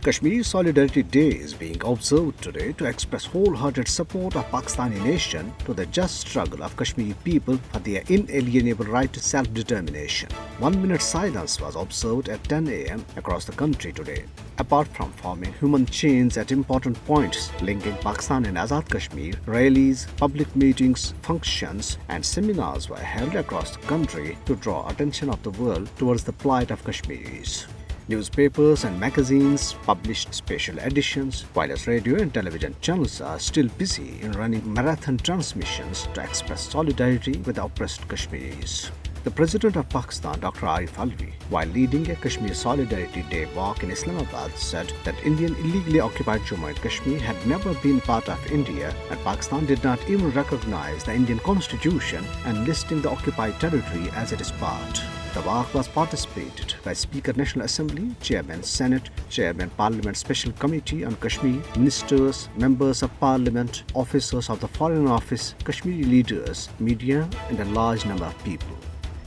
Kashmir Solidarity Day is being observed today to express wholehearted support of Pakistani nation to the just struggle of Kashmiri people for their inalienable right to self-determination. 1 minute silence was observed at 10 a.m. across the country today. Apart from forming human chains at important points linking Pakistan and Azad Kashmir, rallies, public meetings, functions and seminars were held across the country to draw attention of the world towards the plight of Kashmiris. Newspapers and magazines published special editions, while radio and television channels are still busy in running marathon transmissions to express solidarity with the oppressed Kashmiris. The President of Pakistan, Dr. Arif Alvi, while leading a Kashmir Solidarity Day walk in Islamabad, said that Indian illegally occupied Jammu and Kashmir had never been part of India and Pakistan did not even recognize the Indian constitution and listing the occupied territory as its part. The walk was participated by Speaker National Assembly, Chairman Senate, Chairman Parliament Special Committee on Kashmir, Ministers, Members of Parliament, officers of the Foreign Office, Kashmiri leaders, media and a large number of people.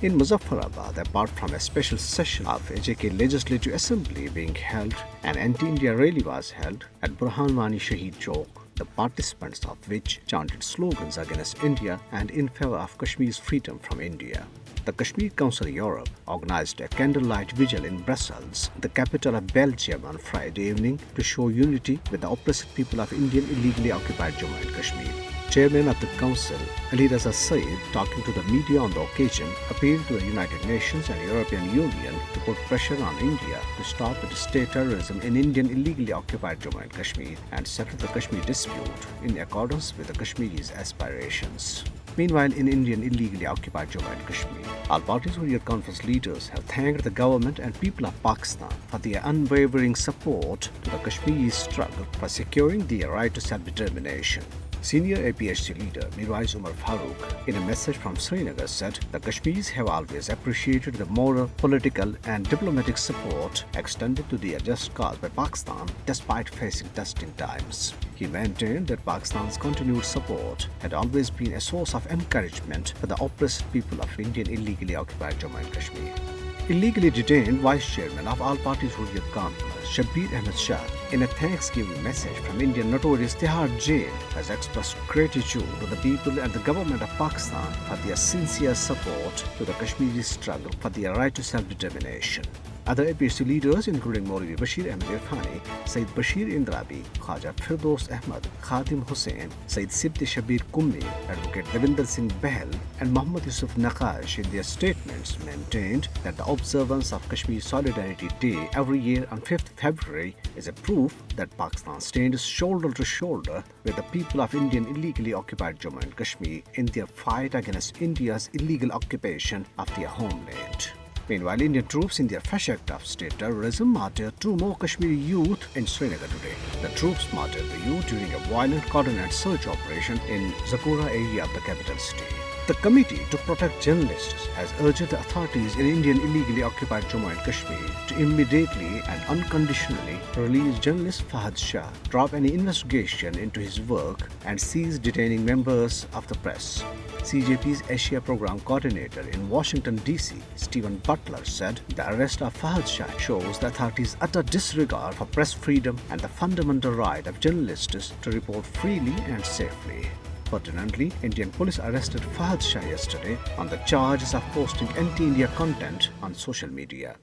In Muzaffarabad, apart from a special session of AJK Legislative Assembly being held, an anti-India rally was held at Burhanwani Shaheed Chowk, the participants of which chanted slogans against India and in favor of Kashmir's freedom from India. The Kashmir Council Europe organized a candlelight vigil in Brussels, the capital of Belgium, on Friday evening to show unity with the oppressed people of Indian illegally occupied Jammu and Kashmir. Chairman of the Council, Ali Raza Saeed, talking to the media on the occasion, appealed to the United Nations and European Union to put pressure on India to stop the state terrorism in Indian illegally occupied Jammu and Kashmir and settle the Kashmir dispute in accordance with the Kashmiris' aspirations. Meanwhile, in Indian illegally occupied Jammu and Kashmir, all parties Hurriyat conference leaders have thanked the government and people of Pakistan for their unwavering support to the Kashmiri struggle for securing their right to self-determination. Senior APHC leader Mirwais Umar Farooq, in a message from Srinagar, said the Kashmiris have always appreciated the moral, political and diplomatic support extended to their just cause by Pakistan despite facing testing times. He maintained that Pakistan's continued support had always been a source of encouragement for the oppressed people of Indian illegally occupied Jammu and Kashmir. Illegally detained Vice Chairman of All Parties Hurriyat Conference, Shabbir Ahmed Shah, in a thanksgiving message from Indian notorious Tihar jail, has expressed gratitude to the people and the government of Pakistan for their sincere support to the Kashmiri struggle for their right to self-determination. Other APHC leaders, including Maulvi Bashir Ahmed Irfani, Sayyid Bashir Indrabi, Khaja Firdos Ahmad, Khatim Hussain, Sayyid Sibti Shabir Kummi, Advocate Devinder Singh Bahl, and Muhammad Yusuf Naqash, in their statements maintained that the observance of Kashmir Solidarity Day every year on 5th February is a proof that Pakistan stands shoulder to shoulder with the people of Indian illegally occupied Jammu and Kashmir in their fight against India's illegal occupation of their homeland. Meanwhile, Indian troops in their fresh act of state terrorism martyred 2 more Kashmiri youth in Srinagar today. The troops martyred the youth during a violent coordinated search operation in Zakura area of the capital city. The Committee to Protect Journalists has urged the authorities in Indian illegally occupied Jammu and Kashmir to immediately and unconditionally release journalist Fahad Shah, drop any investigation into his work and cease detaining members of the press. CJP's Asia Program Coordinator in Washington, D.C., Stephen Butler, said the arrest of Fahad Shah shows the authorities' utter disregard for press freedom and the fundamental right of journalists to report freely and safely. Pertinently, Indian police arrested Fahad Shah yesterday on the charges of posting anti-India content on social media.